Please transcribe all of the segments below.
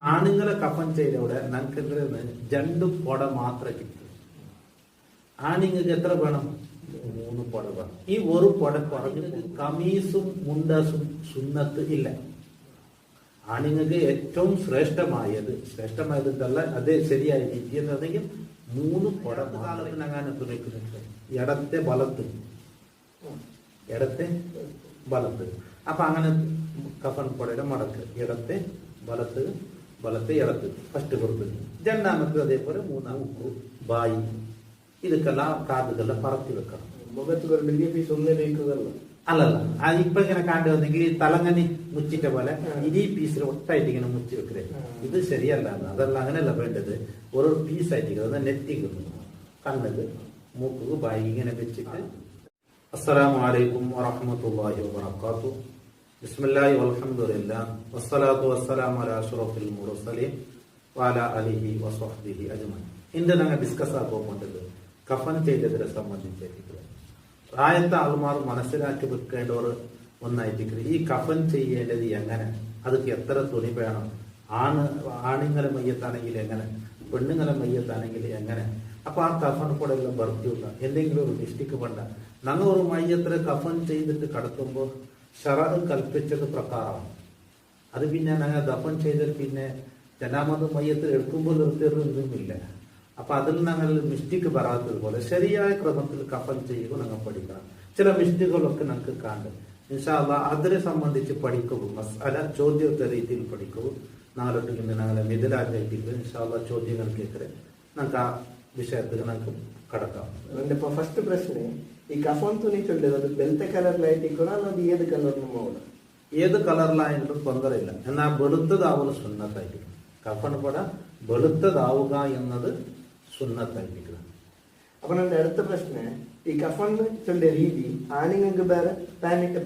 ആണുങ്ങളെ കഫൻ ചെയ്തവിടെ ഞങ്ങൾക്ക് രണ്ട് പൊട മാത്രമേ കിട്ടും. ആണുങ്ങൾക്ക് എത്ര വേണം? 3 പൊട വേണം. ഈ ഒരു പൊട കുറഞ്ഞ് കമീസും മുണ്ടസും സുന്നത്ത് ഇല്ല. ആണുങ്ങൾക്ക് ഏറ്റവും ശ്രേഷ്ഠമായതല്ല അതേ ശരിയായ രീതി എന്നുണ്ടെങ്കിൽ 3 പൊട കാലത്തിനങ്ങനെ തുണിക്കുന്നുണ്ട്. ഇടത്തെ വലത്ത്. അപ്പൊ അങ്ങനെ കഫൻ പൊടയുടെ മടക്ക് ഇടത്തെ വലത്തെ ഇടത്ത് ഫസ്റ്റ് പുറത്ത്, രണ്ടാമത്തെ അതേപോലെ, മൂന്നാമത്തെ ബായി. ഇതൊക്കെല്ലാം കാതുകളെല്ലാം പറത്തി വെക്കണം. മുഖത്ത് വലിയ പീസ് ഒന്നേ വയ്ക്കുന്നതല്ല. അല്ലല്ല, അത് ഇപ്പൊ ഇങ്ങനെ കണ്ടു വന്നെങ്കിൽ തലങ്ങനി മുച്ചിട്ട പോലെ ഇതീ പീസിൽ ഒട്ടായിട്ട് ഇങ്ങനെ മുച്ചി വെക്കേ. ഇത് ശരിയല്ല. അതല്ല, അങ്ങനെയല്ല വേണ്ടത്. ഓരോ പീസായിട്ട് അത് നെറ്റിക്കുന്നു, കണ്ണത്, മൂക്ക്, ബായി ഇങ്ങനെ വെച്ചിട്ട്. അസ്സലാമു അലൈക്കും വറഹ്മത്തുള്ളാഹി വബറകാതുഹു. ബിസ്മില്ലാഹി വൽഹംദുലില്ലാഹ് വസ്സലാത്തു വസ്സലാമു അലാ അഷ്റഫിൽ മുർസലീൻ വഅലാ ആലിഹി വസ്വഹ്ബിഹി അജ്മഈൻ. ഇന്ന് ഞങ്ങൾ ഡിസ്കസ് ആക്കുമ്പോൾ കഫൻ ചെയ്തതിനെ സംബന്ധിച്ചിട്ട് പ്രായത്തെ ആൾമാർ മനസ്സിലാക്കി വെക്കേണ്ടവർ ഒന്നായിട്ട് ഈ കഫൻ ചെയ്യേണ്ടത് എങ്ങനെ, അതൊക്കെ എത്ര തുണി വേണം, ആണുങ്ങളെ മയ്യത്താണെങ്കിൽ എങ്ങനെ, പെണ്ണുങ്ങളെ മയ്യത്താണെങ്കിൽ എങ്ങനെ. അപ്പൊ ആ കഫൻ കൂടെ എല്ലാം ഭർത്തിയുള്ള എന്തെങ്കിലും ഒരു മിസ്റ്റേക്ക് വേണ്ട. ഞങ്ങൾ ഒരു മയ്യത്തിനെ കഫൻ ചെയ്തിട്ട് കടത്തുമ്പോൾ ശറഅ് കൽപ്പിച്ചത് പ്രകാരമാണ്. അത് പിന്നെ ഞങ്ങൾ ദഫൻ ചെയ്തിട്ട് പിന്നെ രണ്ടാമത് മയ്യത്തിൽ എടുക്കുമ്പോൾ നിർത്തിയൊന്നുമില്ല. അപ്പൊ അതിൽ ഞങ്ങൾ മിസ്റ്റേക്ക് വരാത്തതുപോലെ ശരിയായ ക്രമത്തിൽ കഫൻ ചെയ്യുക ഞങ്ങൾ പഠിക്കണം. ചില മിസ്റ്റേക്കുകളൊക്കെ ഞങ്ങൾക്ക് കാണും. ഇൻഷാ അല്ലാഹ് അതിനെ സംബന്ധിച്ച് പഠിക്കും. മസ്അല ചോദ്യത്തെ രീതിയിൽ പഠിക്കും. നാളോട്ട് ഞങ്ങളെ മിഥിലാഗ്രഹിക്കുന്നത് ഇൻഷാ അല്ലാഹ് ചോദ്യങ്ങൾ കേൾക്കരെ ഞങ്ങൾക്ക് ആ വിഷയത്തിൽ ഞങ്ങൾക്ക് കടക്കാം. ഇപ്പൊ ഫസ്റ്റ് പ്രശ്നം, ഈ കഫൻ തുണി ചൊല്ലുന്നത് അത് വെളുത്ത കളറിലായിട്ടിരിക്കണം, അത് ഏത് കളറിനും പോകണം? ഏത് കളറിലായിട്ടും തൊന്തരയില്ല. എന്നാൽ വെളുത്തതാവുന്ന സുന്നത്തായിരിക്കും. കഫൻ പട വെളുത്തതാവുക എന്നത് സുന്നത്തായിരിക്കണം. അപ്പൊ എന്റെ അടുത്ത പ്രശ്നം, ഈ കഫൻ ചൊല്ലിയ രീതി ആണുങ്ങൾക്ക് വേറെ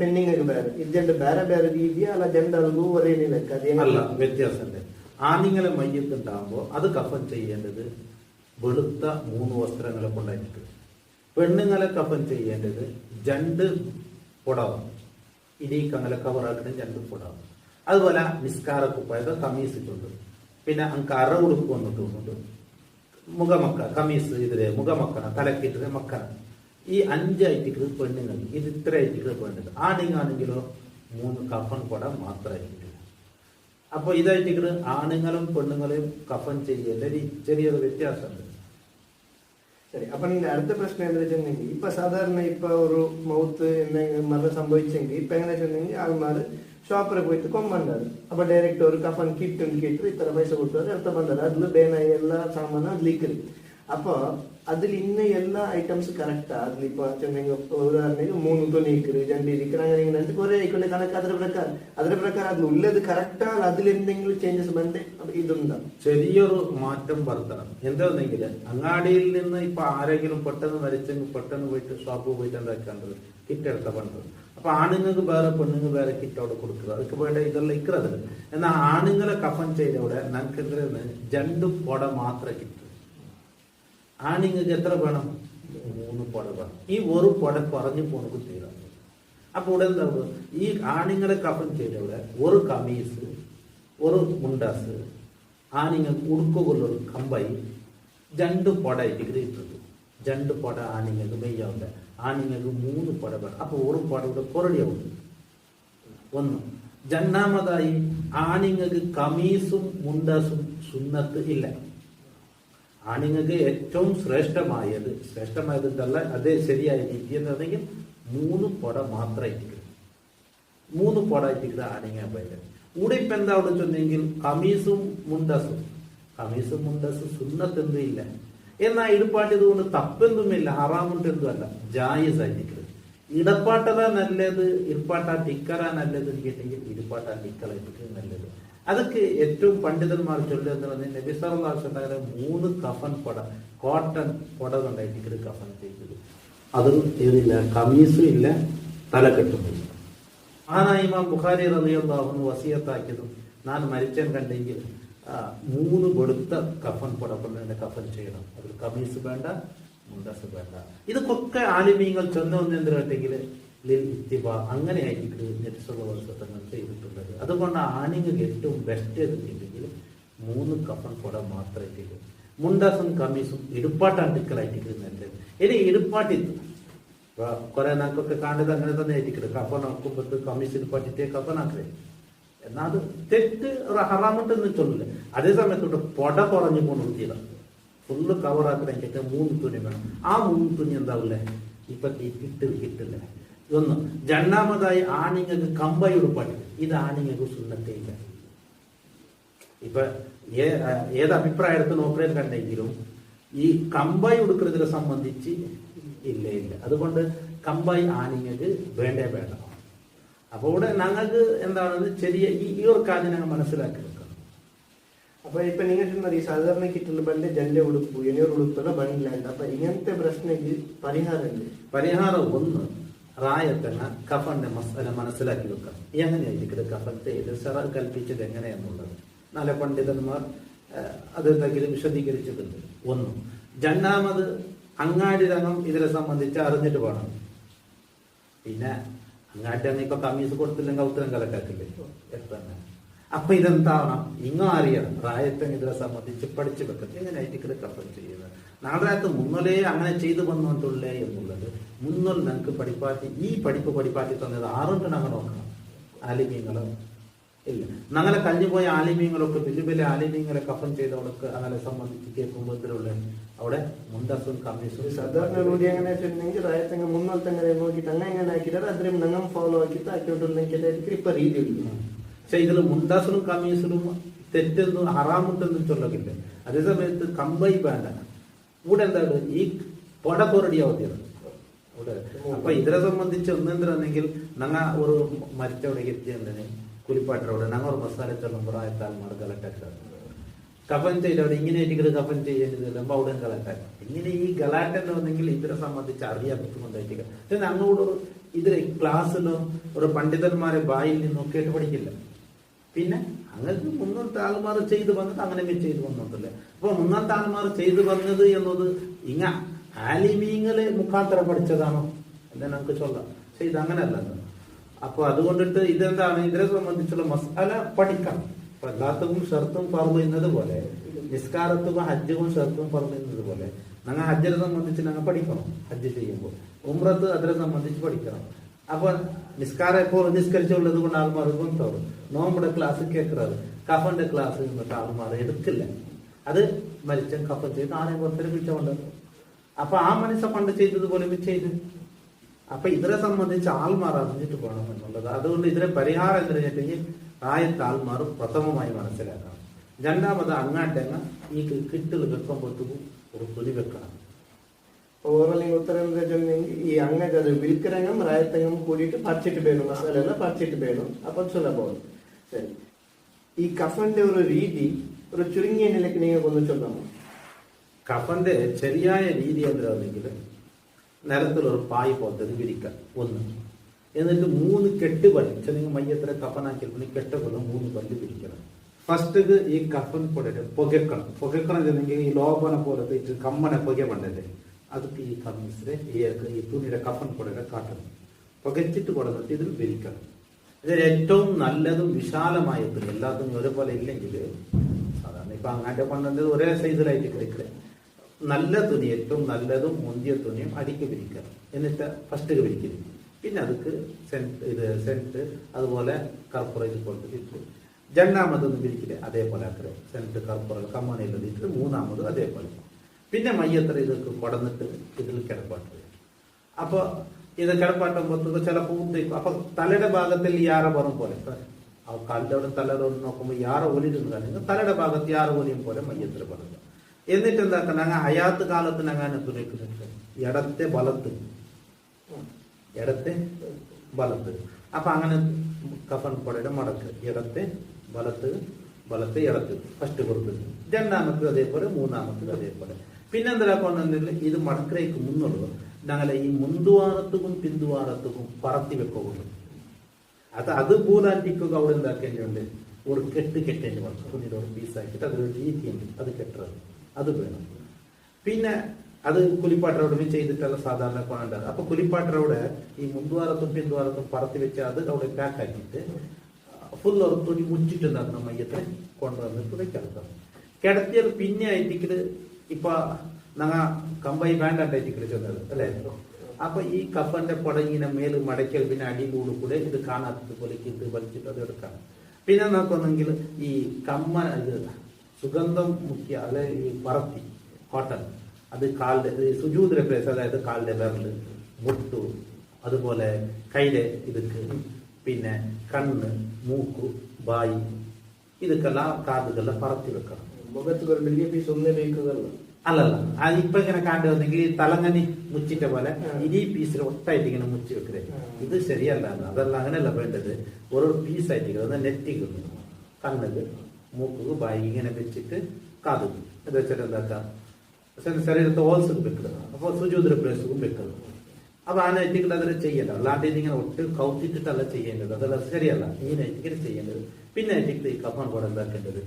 പെണ്ണുങ്ങൾക്ക് വേറെ, ഇത് വേറെ രീതിയാ അല്ല രണ്ടാളും ഒരേ നിലക്ക്? അല്ല, വ്യത്യാസമുണ്ട്. ആണുങ്ങളെ മയ്യത്തുണ്ടാകുമ്പോൾ അത് കഫൻ ചെയ്യേണ്ടത് വെളുത്ത 3 വസ്ത്രങ്ങളെ കൊണ്ടായിരിക്കും. പെണ്ണുങ്ങളെ കഫൻ ചെയ്യേണ്ടത് 2 പുടവ, ഇടിക്കങ്ങനെ കവറാക്കുന്ന 2 പുടവ. അതുപോലെ നിസ്കാരക്കുപ്പായത് കമീസിട്ടുണ്ട്. പിന്നെ അങ്ങ് അറ ഉടുപ്പ് വന്നിട്ടുണ്ട്, മുഖമക്ക കമീസ്, ഇതിലെ മുഖമക്കന, തലക്കിട്ട് മക്കന. ഈ 5 ഐറ്റികൾ പെണ്ണുങ്ങൾ, ഇത് ഇത്ര ഐറ്റികൾ വേണ്ടത്. ആണുങ്ങാണെങ്കിലോ 3 കഫൻ പുട മാത്രമായിരിക്കും. അപ്പൊ ഇതായിട്ട് ആണുങ്ങളും പെണ്ണുങ്ങളെയും കഫൻ ചെയ്യേണ്ട ചെറിയൊരു വ്യത്യാസമുണ്ട്. ശരി. അപ്പൊ അടുത്ത പ്രശ്നം എന്താ വെച്ചിട്ടുണ്ടെങ്കിൽ, ഇപ്പൊ സാധാരണ ഇപ്പൊ ഒരു മൗത്ത് എന്തെങ്കിലും മരണം സംഭവിച്ചെങ്കിൽ ഇപ്പൊ എങ്ങനെ വെച്ചിട്ടുണ്ടെങ്കിൽ ആൾമാർ ഷോപ്പിൽ പോയിട്ട് കൊമ്പണ്ടാറ്. അപ്പൊ ഡയറക്റ്റ് ഒരു കഫൻ കിട്ടും ഇത്ര പൈസ കൊടുത്താൽ അടുത്ത പണ്ടാറ്. അതിൽ ബേനായി എല്ലാ സാമാനും അതിലേക്ക്. അപ്പൊ അതിൽ ഇന്ന എല്ലാ ഐറ്റംസ് കറക്റ്റാ? അതിലിപ്പോ ഉദാഹരണത്തിന് 3 തുണിക്കറ്, 2 ഇരിക്കറ്, അങ്ങനെ കുറെ ആയിക്കോട്ടെ കണക്ക്. അതിന്റെ പ്രകാരം അതിലുള്ളത് കറക്റ്റാ? അതിലെന്തെങ്കിലും ചേഞ്ചസ് വേണ്ടേ? ഇതുണ്ടാ ചെറിയൊരു മാറ്റം വരുത്തണം. എന്താണെങ്കിൽ അങ്ങാടിയിൽ നിന്ന് ഇപ്പൊ ആരെങ്കിലും പെട്ടെന്ന് മരിച്ചെങ്കിൽ പെട്ടെന്ന് പോയിട്ട് ഷോപ്പ് പോയിട്ട് എന്താക്കേണ്ടത്, കിറ്റ് എടുത്ത പണ്ടത്. അപ്പൊ ആണുങ്ങൾക്ക് വേറെ പെണ്ണുങ്ങൾ വേറെ കിറ്റ് അവിടെ കൊടുക്കുക. അതൊക്കെ വേണ്ട ഇതെല്ലാം ഇക്കറത്. എന്നാൽ ആണുങ്ങളെ കഫൻ ചെയ്തവിടെ ഞങ്ങൾക്ക് 2 പൊട മാത്രമേ കിട്ടൂ. ആണുങ്ങൾക്ക് എത്ര വേണം? 3 പൊട വേണം. ഈ ഒരു പൊട കുറഞ്ഞു പോണക്ക് തീരാം. അപ്പൊ ഇവിടെ എന്താ, ഈ ആണുങ്ങളെ കഫൻ ചെയ്തവിടെ ഒരു കമീസ്, ഒരു മുണ്ടാസ്, ആണുങ്ങൾ ഉടുക്കുകൊള്ളൊരു കമ്പായി 2 പൊട ഇട്ടിട്ട് ഇട്ടു. 2 പൊട ആണുങ്ങൾക്ക് മെയ്യാവുണ്ട്. ആണുങ്ങൾക്ക് 3 പൊട വേണം. അപ്പൊ ഒരു പൊട ഇവിടെ കുറടിയാവുണ്ട്. 1. രണ്ടാമതായി ആണുങ്ങൾക്ക് കമീസും മുണ്ടാസും സുന്നത്ത് ഇല്ല. ആണുങ്ങൾക്ക് ഏറ്റവും ശ്രേഷ്ഠമായതല്ല അതേ ശരിയായ രീതി എന്നുണ്ടെങ്കിൽ 3 പൊട മാത്രമായിരിക്കും. 3 പൊട ആയിരിക്കും ആണുങ്ങൾ പോയത്. ഇവിടെ ഇപ്പൊ എന്താ അവിടെ ചെന്നെങ്കിൽ കമീസും മുണ്ടസും സുന്നത്ത് എന്തും ഇല്ല. എന്നാൽ ഇടപ്പാട്ടിയത് കൊണ്ട് തപ്പെന്തുമില്ല, ഹറാമുണ്ട് എന്തുമല്ല, ജായിസ് ആയിരിക്കും. ഇടപ്പാട്ടതാ നല്ലത്, ഇടപ്പാട്ടാ ടിക്കറാ നല്ലത് കേട്ടെങ്കിൽ ഇടപ്പാട്ടാ ടിക്കറായിരിക്കും നല്ലത്. അതൊക്കെ ഏറ്റവും പണ്ഡിതന്മാർ ചൊല്ലുന്നത് നബി സല്ലല്ലാഹു അലൈഹി വസല്ലം 3 കഫൻ പൊട, കോട്ടൺ പൊട കൊണ്ടായിട്ട് കഫൻ ചെയ്തത്. അതും ഏതില്ല, കമീസും ഇല്ല, തലക്കെട്ടുമില്ല. ഇമാം ബുഖാരി റളിയല്ലാഹു അൻഹു വസിയത്താക്കിയതും ഞാൻ മരിച്ചാൻ കണ്ടെങ്കിൽ 3 വെളുത്ത കഫൻ പൊട കൊണ്ട് കഫൻ ചെയ്യണം. അതിൽ കമീസ് വേണ്ട, മുണ്ടസ് വേണ്ട. ഇതൊക്കെ ആലിമീങ്ങൾ ചെന്നെന്തിട്ടെങ്കിൽ അങ്ങനെയായിരിക്കും നബി സല്ലല്ലാഹു അലൈഹി വസല്ലം ചെയ്തിട്ടുള്ളത്. അതുകൊണ്ട് ആണുങ്ങൾക്ക് ഏറ്റവും ബെസ്റ്റ് ഏതെങ്കിൽ 3 കഫൻ കൊട മാത്രമേ ഇട്ടിട്ട് മുണ്ടാസും കമ്മീസും ഇടുപ്പാട്ടാണ്ടിക്കലായിട്ടിരുന്നത് ഇനി ഇടുപ്പാട്ടിತ್ತು കുറെ നാക്കൊക്കെ കാണുന്നത് അങ്ങനെ തന്നെ ആയിരിക്കും കഫൻ നോക്കുമ്പോൾ കമ്മീസ് ഇടുപ്പാട്ടിട്ടേ കഫൻ ആക്കേ എന്നാ അത് തെറ്റ് ഹറാമുണ്ടെന്ന് ചൊല്ലില്ല. അതേ സമയത്തോട്ട് പൊട കുറഞ്ഞു പോകണം ഫുള്ള് കവർ ആക്കണമെങ്കിൽ 3 തുണി വേണം. ആ 3 തുണി എന്താവില്ലേ ഇപ്പൊ കിട്ടില്ല. ഇതൊന്നും രണ്ടാമതായി ആണിങ്ങൾക്ക് കമ്പായി ഉടുപ്പാട്ടി ഇത് ആണിങ്ങൾക്ക് സുന്നത്തേ ഇല്ല. ഇപ്പൊ ഏത് അഭിപ്രായം എടുത്ത് നോക്കാൻ കണ്ടെങ്കിലും ഈ കമ്പായി ഉടുക്കുന്നതിനെ സംബന്ധിച്ച് ഇല്ല. അതുകൊണ്ട് കമ്പായി ആണിങ്ങൾക്ക് വേണ്ട. അപ്പൊ ഇവിടെ ഞങ്ങൾക്ക് എന്താണ് ചെറിയ ഈ ഒരു കാര്യം ഞങ്ങൾ മനസ്സിലാക്കി വെക്കണം. അപ്പൊ ഇപ്പൊ നിങ്ങൾ ചെന്നത് ഈ സാധാരണ കിട്ടുന്ന ബണ്ട് ജന്റെ ഉടുപ്പ് ഇനിയൊരു ഉടുപ്പുള്ള ബണ്ടിലുണ്ട്. അപ്പൊ ഇങ്ങനത്തെ പ്രശ്നക്ക് പരിഹാരം ഒന്ന് റായത്തങ്ങ കഫന്റെ മസാല മനസ്സിലാക്കി വെക്കണം. എങ്ങനെയായിരിക്കും കഫത്തെ സറ കൽപ്പിച്ചത് എങ്ങനെയാന്നുള്ളത് നല്ല പണ്ഡിതന്മാർ അതെന്തെങ്കിലും വിശദീകരിച്ചിട്ടുണ്ട്. ഒന്ന്. രണ്ടാമത് അങ്ങാടി രംഗം ഇതിനെ സംബന്ധിച്ച് അറിഞ്ഞിട്ട് വേണം. പിന്നെ അങ്ങാട്ടി അങ്ങ് ഇപ്പൊ കമ്മീസ് കൊടുത്തില്ലെങ്കിൽ ഉത്തരം കലക്കാക്കില്ലേ എത്ര. അപ്പൊ ഇതെന്താവണം അറിയണം. റായത്തെ ഇതിനെ സംബന്ധിച്ച് പഠിച്ചു വെക്കണം. എങ്ങനെയായിട്ട് കഫൻ ചെയ്യുന്നത് നാളെ മുന്നോലേ അങ്ങനെ ചെയ്തു വന്നോണ്ടുള്ളേ എന്നുള്ളത് മുന്നോൽ ഞങ്ങൾക്ക് പഠിപ്പാറ്റി ഈ പഠിപ്പാറ്റി തന്നത് ആറുണ്ട് ഞങ്ങൾ നോക്കണം. ആലിമീങ്ങളോ ഇല്ല ഞങ്ങളെ കഴിഞ്ഞുപോയ ആലിമീങ്ങളൊക്കെ വലിയ ആലിമീങ്ങളെ കഫൻ ചെയ്തവർക്ക് അങ്ങനെ സംബന്ധിച്ച് കേൾക്കുമ്പോൾ ഇതിലുള്ള അവിടെ മുണ്ടസും കമ്മീസും സാധാരണ റൂಢി എങ്ങനെ വെച്ചിട്ടുണ്ടെങ്കിൽ റായത്തങ്ങ മുന്നോൽ തന്നെ നോക്കിയിട്ട് അങ്ങനെ ആക്കിയിട്ട് അതിലും ഞങ്ങൾ ഫോളോ ആക്കിയിട്ട് ആക്കിയിട്ടുണ്ടെങ്കിൽ ഇപ്പൊ രീതി പക്ഷെ ഇതിൽ മുണ്ടാസിലും കമ്മീസിലും തെറ്റെന്നും ഹറാമുണ്ടെന്നും ചൊല്ലക്കില്ല. അതേസമയത്ത് കമ്പൈ വേണ്ട ഇവിടെ എന്താണ് ഈ പൊട പൊറടിയാവുന്നത് ഇവിടെ. അപ്പൊ ഇതിനെ സംബന്ധിച്ച് ഒന്നെന്തിനെങ്കിൽ ഞങ്ങ ഒരു മരിച്ചവിടെ എത്തിയതിന് കുലിപ്പാട്ടവിടെ ഞങ്ങൾ ഒരു മസാല ചെല്ലുമ്പോൾ ആയത്താൽമാർ കലക്റ്റാക്കാറ് കഫൻ ചെയ്തവിടെ ഇങ്ങനെ ആയിട്ട് കഫൻ ചെയ്യേണ്ടത് അവിടെയും കലക്റ്റാക്കാം. ഇങ്ങനെ ഈ ഗലാറ്റെന്ന് വന്നെങ്കിൽ ഇതിനെ സംബന്ധിച്ച് അറിയാൻ പറ്റുന്നുണ്ടായിരിക്കും. പക്ഷെ ഞങ്ങളോട് ഇതിലെ ക്ലാസ്സിലോ ഒരു പണ്ഡിതന്മാരെ ബായിൽ നിന്നോ കേട്ട് പഠിക്കില്ല. പിന്നെ അങ്ങനെ മുന്നോട്ട് ആൾമാർ ചെയ്തു വന്നത് അങ്ങനെ ചെയ്തു വന്നിട്ടില്ല. അപ്പൊ മുന്നോട്ട് ആൾമാർ ചെയ്തു വന്നത് എന്നത് ആലിമീങ്ങളെ മുഖാന്തര പഠിച്ചതാണോ എന്ന് നമുക്ക് ചൊല്ലാം. പക്ഷെ ഇത് അങ്ങനെയല്ല. അപ്പൊ അതുകൊണ്ടിട്ട് ഇതെന്താണ് ഇതിനെ സംബന്ധിച്ചുള്ള മസാല പഠിക്കണം. ഇപ്പൊ എല്ലാത്തും ഷർത്തും പറയുന്നത് പോലെ നിസ്കാരത്തും ഹജ്ജും ഷർത്തും പറയുന്നത് പോലെ ഞങ്ങൾ ഹജ്ജിനെ സംബന്ധിച്ച് ഞങ്ങൾ പഠിക്കണം. ഹജ്ജ് ചെയ്യുമ്പോൾ ഉംറത്ത് അതിനെ സംബന്ധിച്ച് പഠിക്കണം. അപ്പൊ നിസ്കാരം ഇപ്പോൾ നിസ്കരിച്ചുള്ളത് കൊണ്ട് ആൾമാർ കൊണ്ടോറും നോമ്പുടെ ക്ലാസ് കേൾക്കുന്നത് കഫന്റെ ക്ലാസ് നിന്നിട്ട് ആൾമാർ എടുക്കില്ല. അത് മരിച്ച കഫൻ ചെയ്ത് ആരെയും പുറത്തേക്ക് വിളിച്ചുകൊണ്ടത്. അപ്പൊ ആ മനുഷ്യ പണ്ട് ചെയ്തതുപോലെ ചെയ്ത്. അപ്പൊ ഇതിനെ സംബന്ധിച്ച് ആൾമാർ അറിഞ്ഞിട്ട് പോകണം എന്നുള്ളത്. അതുകൊണ്ട് ഇതിനെ പരിഹാരം എന്ന് പറഞ്ഞിട്ടുണ്ടെങ്കിൽ ആയത്തെ ആൾമാർ പ്രഥമമായി മനസ്സിലാക്കണം. രണ്ടാമത് അങ്ങാട്ടങ്ങ ഈ കിട്ടിൽ വെക്കുമ്പോഴത്തേക്കും ഒരു തുണി വെക്കണം. ഓവറോൾ ഉത്തരം ഈ അങ്ങക്ക് അത് വിൽക്കരങ്ങും റായത്തങ്ങും കൂടിയിട്ട് പറിച്ചിട്ട് വേണം. മസാല എല്ലാം പറിച്ചിട്ട് വേണം. അപ്പൊ ചൊല്ലപ്പോഴും ശരി. ഈ കഫന്റെ ഒരു രീതി ഒരു ചുരുങ്ങിയ നിലയ്ക്ക് നിങ്ങൾക്ക് ഒന്ന് ചൊല്ലാമോ? കഫന്റെ ശരിയായ രീതി എന്താണെങ്കിൽ നിലത്തിലൊരു പായ് പോലത്തെ വിരിക്കാം ഒന്ന്. എന്നിട്ട് 3 കെട്ട് പല്ല് ചെറിയ മയ്യത്തിലെ കഫനാക്കി കെട്ടുകൊള്ളും 3 പല്ല് വിരിക്കണം. ഫസ്റ്റ് ഈ കഫൻ പൊടിയിട്ട് പുകക്കണം. ചെന്നെങ്കിൽ ഈ ലോപന പോലത്തെ കമ്മനെ പുക പണ്ടല്ലേ അതൊക്കെ ഈ കമ്മീസിലെ ഈ തുണിയുടെ കഫൻ പൊടിയുടെ കാട്ടണം. പുകച്ചിട്ട് കൊടുത്തിട്ട് ഇതിൽ വിരിക്കണം. ഇതിൽ ഏറ്റവും നല്ലതും വിശാലമായ തുണി. എല്ലാ തുണിയും ഒരേപോലെ ഇല്ലെങ്കിൽ സാധാരണ ഇപ്പൊ അങ്ങാട്ടെ പണ്ടത് ഒരേ സൈസിലായിട്ട് കിടക്കുക. നല്ല തുണി ഏറ്റവും നല്ലതും മുന്തിയ തുണിയും അടിക്ക് വിരിക്കണം. എന്നിട്ട് ഫസ്റ്റ് വിരിക്കരുത്. പിന്നെ അതുക്ക് സെന്റ് അതുപോലെ കർപ്പൂരം കൊടുത്തിട്ട് രണ്ടാമതൊന്നും വിരിക്കില്ല. അതേപോലെ ആക്ക래 സെന്റ് കർപ്പൂരം കമ്മണയിലത് ഇട്ട് മൂന്നാമത് അതേപോലെ. പിന്നെ മയ്യത്ര ഇതൊക്കെ കൊടന്നിട്ട് ഇതിൽ കിടപ്പാട്ട്. അപ്പൊ ഇത് കിടപ്പാട്ടുമ്പോൾ ചിലപ്പോൾ അപ്പൊ തലയുടെ ഭാഗത്തിൽ യാറ പറയും പോലെ കാലിന്റെ തലയോട് നോക്കുമ്പോൾ യാറ ഒലിരുന്ന് കാണിക്കും. തലയുടെ ഭാഗത്ത് യാറ ഒലിയും പോലെ മയ്യത്ര പറയുക. എന്നിട്ട് എന്താക്കണം ഞങ്ങൾ അയാത്ത് കാലത്ത് ഞങ്ങനെ തുണിക്കുന്നുണ്ട് ഇടത്തെ ബലത്ത്. അപ്പൊ അങ്ങനെ കഫൻ പൊടയുടെ മടക്ക് ഇടത്തെ ബലത്ത് ഇടത്ത് ഫസ്റ്റ് കൊടുത്തത്. രണ്ടാമത്തത് അതേപോലെ മൂന്നാമത്തത് അതേപോലെ. പിന്നെന്താ കൊണ്ടെങ്കിൽ ഇത് മടക്കരയ്ക്ക് മുന്നുള്ളൂ ഞങ്ങളെ ഈ മുന്തുവാറത്തും പിന്തുവാറത്തും പറത്തി വെക്കുള്ളൂ. അത് പൂലാറ്റിക്കുക അവിടെ എന്താക്കേണ്ടതുണ്ട് ഒരു കെട്ടേണ്ടി വന്നു. കുഞ്ഞിനോട് പീസാക്കിയിട്ട് അതൊരു രീതിയുണ്ട് അത് കെട്ടുന്നത് അത് വേണം. പിന്നെ അത് കുലിപ്പാട്ടറോട് ചെയ്തിട്ടുള്ള സാധാരണ കൊണ്ടാണ്. അപ്പൊ കുലിപ്പാട്ടറോട് ഈ മുന്തുവാരത്തും പിന്തുവാരത്തും പറത്തി വെച്ച് അത് അവിടെ പാക്ക് ആക്കിയിട്ട് ഫുൾ ഒരു തുണി മുച്ചിട്ടുണ്ടാക്കുന്ന മയ്യത്തെ കൊണ്ടുവന്നിട്ട് കിടത്തണം. കിടത്തിയത് പിന്നെ ആയിട്ട് ഇപ്പൊ ഞങ്ങ കമ്പായി ബാൻഡായിട്ടിട്ട് ചെന്നത് അല്ലേ. അപ്പൊ ഈ കഫന്റെ പടങ്ങിനെ മേല് മടക്കൽ പിന്നെ അടിയിലൂടെ കൂടെ ഇത് കാണാത്തത് പോലെ ഇത് വലിച്ചിട്ട് അത് എടുക്കണം. പിന്നെ നോക്കുന്നെങ്കിൽ ഈ ഇത് സുഗന്ധം മുഖ്യ അല്ലെ ഈ പറത്തി കോട്ടൺ അത് കാലിന്റെ സുജൂതിര പ്ലേസ്, അതായത് കാലിന്റെ വിരല്, മുട്ടു, അതുപോലെ കൈയുടെ ഇതൊക്കെ, പിന്നെ കണ്ണ്, മൂക്കു, ബായി, ഇതൊക്കെല്ലാം കാതുകളെല്ലാം പറത്തി വെക്കണം. മുഖത്ത് ഒരു വലിയ പീസ് ഒന്നേ വെക്കുന്നതല്ല. അല്ലല്ല, അത് ഇപ്പൊ ഇങ്ങനെ കണ്ടു വന്നെങ്കിൽ തലങ്ങനി മുച്ചിട്ട പോലെ ഇനി പീസിൽ ഒട്ടായിട്ട് ഇങ്ങനെ മുച്ചി വെക്കേ. ഇത് ശരിയല്ല. അതല്ല, അങ്ങനെയല്ല വേണ്ടത്. ഓരോ പീസായിട്ട് അത് നെറ്റിക്കുന്നു, കണ്ണുക്ക്, മൂക്ക്, ബായി ഇങ്ങനെ വെച്ചിട്ട് കാതു ഇത് വെച്ചിട്ട് എന്താക്കാം ശരീരത്തെ ഓൾസും വെക്കുന്നത്. അപ്പൊ സുജൂതിര പ്ലേസും വെക്കുന്നത്. അപ്പൊ ആ നൈറ്റിക്കിട്ട് അതൊരു ചെയ്യണ്ട. അല്ലാണ്ട് ഇതിങ്ങനെ ഒട്ട് കൗത്തിട്ടിട്ടല്ല ചെയ്യേണ്ടത്. അതല്ല ശരിയല്ല. ഈ നൈറ്റിക്കിട്ട് ചെയ്യേണ്ടത്. പിന്നെ നൈറ്റിക്കിട്ട് ഈ കഫൻ കൂടെ എന്താക്കേണ്ടത്,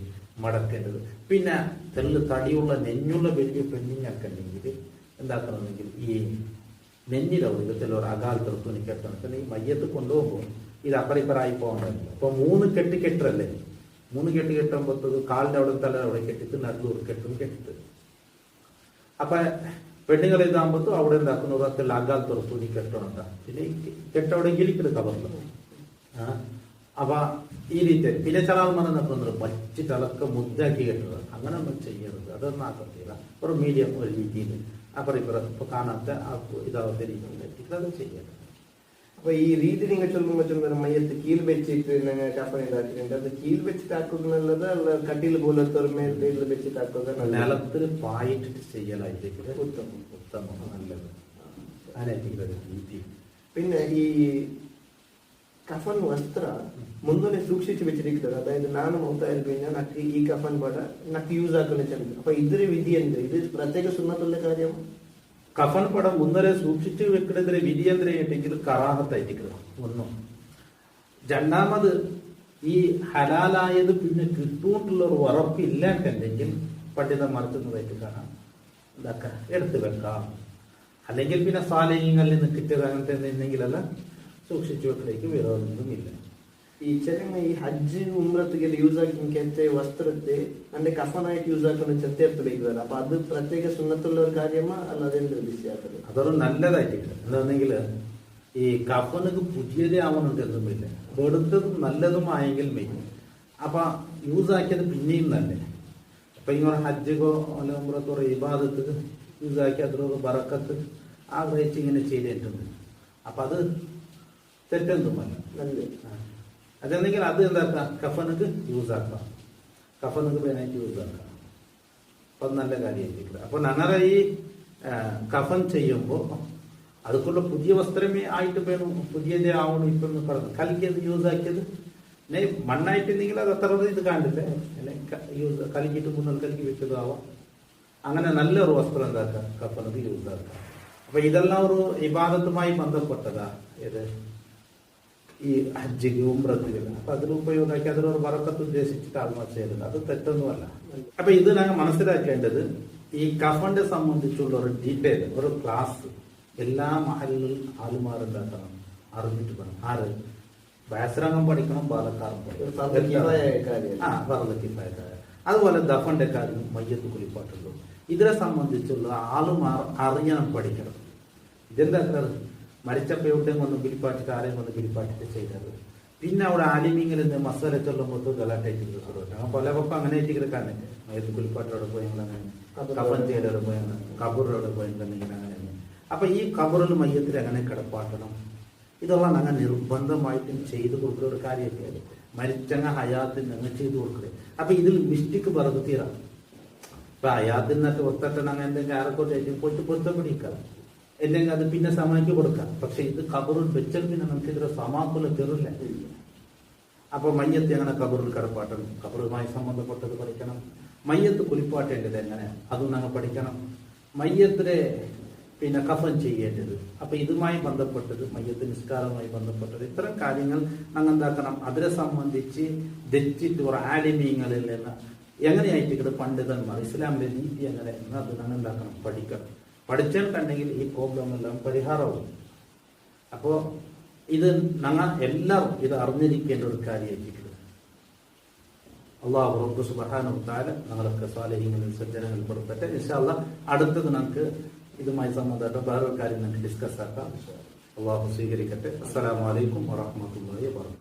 മടക്കേണ്ടത്. പിന്നെ തെല്ല് തടിയുള്ള നെഞ്ഞുള്ള വലിയ പെണ്ണിങ്ങൊക്കെ ഉണ്ടെങ്കിൽ എന്താക്കണമെങ്കിൽ ഈ നെഞ്ഞിലവിടെ ചിലർ അകാലത്ത് തുണി കെട്ടണം. ഈ മയ്യത്ത് കൊണ്ടുപോകുമ്പോൾ ഇത് അപ്പറിപ്പറായി പോകണ്ടല്ലോ. അപ്പൊ 3 കെട്ട് കെട്ടല്ലേ. 3 കെട്ട് കെട്ടുമ്പോഴത്തേക്ക് കാലിന്റെ അവിടെ തല അവിടെ കെട്ടിട്ട് നടുവൂർ കെട്ടും കെട്ടിട്ട്. അപ്പൊ പെണ്ണുങ്ങൾ ഇതാകുമ്പോൾ അവിടെ എന്താക്കുന്നത് അത്തിൽ അകാലത്ത് തുണി കെട്ടണം. പിന്നെ കെട്ടവിടെ ഗിലിക്കിട്ട് കവറില്ല. അപ്പൊ ഈ രീതി പിന്നെ ചില ആൾമാരെ നോക്കുന്നത് വച്ചിട്ടളക്ക മുദ്ദാക്കി കെട്ടുന്നത്. അങ്ങനെ ഒന്നും ചെയ്യരുത്. അതൊന്നും ആക്കത്തില്ല. ഒരു മീഡിയം ഒരു രീതിയിൽ അപ്പറിപ്പുറം ഇപ്പൊ കാണാത്ത ഇതാവാത്ത രീതിയിൽ അത് ചെയ്യരുത്. അപ്പൊ ഈ രീതി നിങ്ങൾ ചൊല്ലുമ്പോൾ മയ്യത്ത് കീൽ വെച്ചിട്ട് ഞങ്ങൾ കഫൻ ഇതാക്കിയിട്ടുണ്ട്. അത് കീൽ വെച്ചിട്ടാക്കുന്നത് നല്ലത് അല്ല കട്ടിൽ പോലത്തെ ഒരു മേൽ വെച്ചിട്ടാക്കുന്നത്? നിലത്തിൽ പായിട്ടിട്ട് ചെയ്യലായിട്ട് ഉത്തമം നല്ലത്. അങ്ങനെ രീതി. പിന്നെ ഈ കഫൻ വസ്ത്ര മുന്നേ സൂക്ഷിച്ച് വെച്ചിരിക്കുന്നത്. അതായത് ನಾನು മൗത്തായി കഴിഞ്ഞാൽ നക്ക് ഈ കഫൻ പട നക്ക് യൂസ് ആക്കുന്ന ചെറുത്. അപ്പൊ ഇതൊരു വിധി എന്ത്? ഇത് പ്രത്യേക സുന്നത്തുള്ള കാര്യം. കഫൻ പടം മുന്നേ സൂക്ഷിച്ച് വെക്കുന്നതിന് വിധി എന്തിനെങ്കിൽ കറാഹത്തായിരിക്കുന്നത് ഒന്നും. രണ്ടാമത് ഈ ഹലാലായത് പിന്നെ കിട്ടുകൊണ്ടുള്ള ഒരു ഉറപ്പില്ലാണ്ടെങ്കിൽ പണ്ഡിതന്മാർക്കുന്നതായിട്ട് കാണാം. ഇതാക്കാം, എടുത്തു വെക്കാം. അല്ലെങ്കിൽ പിന്നെ സാലയങ്ങളിൽ നിന്ന് കിട്ടിയത് അങ്ങനത്തെ എന്തെങ്കിലല്ല സൂക്ഷിച്ചു വെക്കലേക്ക് വിരോധമൊന്നുമില്ല. ഈ ചെറിയ ഈ ഹജ്ജ് ഉംറത്തിಗೆ യൂസ് ആക്കിയ വസ്ത്രത്തെ അതിന്റെ കഫനായിട്ട് യൂസ് ആക്കുന്ന ചെത്തേർത്ത് വയ്ക്കുമല്ലോ. അപ്പൊ അത് പ്രത്യേക സുന്നത്തുള്ള ഒരു കാര്യമാ അല്ലാതെ വിശ്വാസം? അതൊരു നല്ലതായിട്ട് എന്താണെങ്കിൽ ഈ കഫനക്ക് പുതിയതേ ആവണമെന്നൊന്നുമില്ല. വെറുത്തതും നല്ലതുമായെങ്കിൽ മെയിൻ. അപ്പൊ യൂസ് ആക്കിയത് പിന്നെയും നല്ലേ. അപ്പൊ ഇങ്ങനെ ഹജ്ജോ അല്ല ഉംറത്തോ ഇബാദത്ത് യൂസ് ആക്കി അതിലൊരു ബറക്കത്ത് ആ റേറ്റ് ഇങ്ങനെ ചെയ്തിട്ടുണ്ട്. അപ്പൊ അത് തെറ്റൊന്നുമല്ല. അതെന്തെങ്കിൽ അത് എന്താക്കാം, കഫനക്ക് യൂസ് ആക്കാം, കഫനക്ക് പേനായിട്ട് യൂസ് ആക്കാം. അപ്പൊ നല്ല കാര്യമായിരിക്കും. അപ്പൊ ഞങ്ങളുടെ ഈ കഫൻ ചെയ്യുമ്പോൾ അതുകൊണ്ട് പുതിയ വസ്ത്രമേ ആയിട്ട് വേണം, പുതിയതേ ആവണം. ഇപ്പൊ പറഞ്ഞു കലിക്കത് യൂസ് ആക്കിയത് മണ്ണായിട്ടുണ്ടെങ്കിൽ അത് അത്ര ഇത് കാണില്ല. യൂസ് കലിക്കിട്ട് മുന്നൽ കലിക്ക് വെച്ചതും ആവാം. അങ്ങനെ നല്ലൊരു വസ്ത്രം എന്താക്കാം, കഫനക്ക് യൂസ് ആക്കാം. അപ്പൊ ഇതെല്ലാം ഒരു ഇബാദത്തുമായി ബന്ധപ്പെട്ടതാ. ഇത് ഈ ഹജ്ജിക്ക് ഉംറത്തില്. അപ്പൊ അതിന് ഉപയോഗമാക്കി അതിനൊരു ബറക്കത്ത് ഉദ്ദേശിച്ചിട്ട് ആത്മാ ചെയ്തത്. അത് തെറ്റൊന്നുമല്ല. അപ്പൊ ഇത് ഞങ്ങൾ മനസ്സിലാക്കേണ്ടത് ഈ കഫന്റെ സംബന്ധിച്ചുള്ള ഒരു ഡീറ്റെയിൽ ഒരു ക്ലാസ് എല്ലാ മഹലിലും ആലുമാറുണ്ടാക്കണം, അറിഞ്ഞിട്ട് വേണം. ആര് ബാസരംഗം പഠിക്കണം, ബാലക്കാരൻ പഠിക്കണം. അതുപോലെ ദഫന്റെ കാര്യം, മയ്യത്ത് കുളിപ്പാട്ടുള്ളൂ. ഇതിനെ സംബന്ധിച്ചുള്ള ആളുമാർ അറിയണം, പഠിക്കണം. ഇതെന്താ മരിച്ചപ്പോ എവിടെയും വന്ന് കിളിപ്പാട്ടിട്ട് ആരെയും വന്ന് കിളിപ്പാട്ടിട്ട് ചെയ്തത്. പിന്നെ അവിടെ ആലിമീങ്ങളിൽ നിന്ന് മസാല ചൊല്ലുമ്പോൾ ഗലാട്ടായിട്ട് കൊടുക്കണം. പല പപ്പം അങ്ങനെ ആയിട്ടിരിക്കാണ്. മയത്ത് കുളിപ്പാട്ടോടെ പോയി അങ്ങനെ, കഫൻ ചെയ്തോടെ പോയി അങ്ങനെ, കബറിനോട് പോയിട്ടുണ്ടെങ്കിൽ അങ്ങനെ. അപ്പൊ ഈ കബറിൽ മയ്യത്തിൽ അങ്ങനെ കിടപ്പാട്ടണം. ഇതെല്ലാം ഞങ്ങൾ നിർബന്ധമായിട്ടും ചെയ്തു കൊടുക്കുന്ന ഒരു കാര്യമൊക്കെ. മരിച്ചങ്ങ ഹയാത്തിന് ഞങ്ങൾ ചെയ്തു കൊടുക്കുക. അപ്പൊ ഇതിൽ മിസ്റ്റേക്ക് പറഞ്ഞു തീരാം. ഇപ്പൊ ഹയാത്തിനകത്ത് ഒത്തട്ടൻ അങ്ങനെ എന്തെങ്കിലും ആരെക്കോട്ടായിട്ടും പോയിട്ട് പൊരുത്തപ്പെടിക്കാം, അല്ലെങ്കിൽ അത് പിന്നെ സമയത്ത് കൊടുക്കാം. പക്ഷെ ഇത് കബറിൽ വെച്ചാൽ പിന്നെ നമുക്ക് ഇതിന്റെ സമാക്കുല തെറില്ല. അപ്പൊ മയ്യത്ത് എങ്ങനെ കബറിൽ കിടപ്പാട്ടണം, കബറുമായി സംബന്ധപ്പെട്ടത് പഠിക്കണം. മയ്യത്ത് കുളിപ്പാട്ടേണ്ടത് എങ്ങനെ, അതും ഞങ്ങൾ പഠിക്കണം. മയ്യത്തിലെ പിന്നെ കഫൻ ചെയ്യേണ്ടത്, അപ്പൊ ഇതുമായി ബന്ധപ്പെട്ടത്, മയ്യത്ത് നിസ്കാരവുമായി ബന്ധപ്പെട്ടത്, ഇത്തരം കാര്യങ്ങൾ ഞങ്ങൾ എന്താക്കണം. അതിനെ സംബന്ധിച്ച് തെറ്റിട്ട് ഒരു ആലിമീങ്ങളിൽ നിന്ന് എങ്ങനെയായിട്ട് പണ്ഡിതന്മാർ ഇസ്ലാമിലെ നീതി എങ്ങനെ എന്ന് അത് ഞങ്ങൾ എന്താക്കണം, പഠിക്കണം. പഠിച്ചിട്ടുണ്ടെങ്കിൽ ഈ പ്രോബ്ലം എല്ലാം പരിഹാരവും. അപ്പോ ഇത് ഞങ്ങൾ എല്ലാവരും ഇത് അറിഞ്ഞിരിക്കേണ്ട ഒരു കാര്യമായിരിക്കും. അള്ളാഹു റബ്ബ് സുബ്ഹാനഹു വ തആല ഞങ്ങളൊക്കെ സ്വാലിഹീങ്ങളിൽ സജ്ജനങ്ങളിൽ പെടുത്തട്ടെ. ഇൻഷാ അല്ലാഹ് അടുത്തത് നമുക്ക് ഇതുമായി സംബന്ധപ്പെട്ട വേറൊരു കാര്യം നമുക്ക് ഡിസ്കസ് ആക്കാം. അള്ളാഹു സ്വീകരിക്കട്ടെ. അസ്സലാമു അലൈക്കും വറഹ്മത്തുള്ളാഹി വബറകാതുഹു.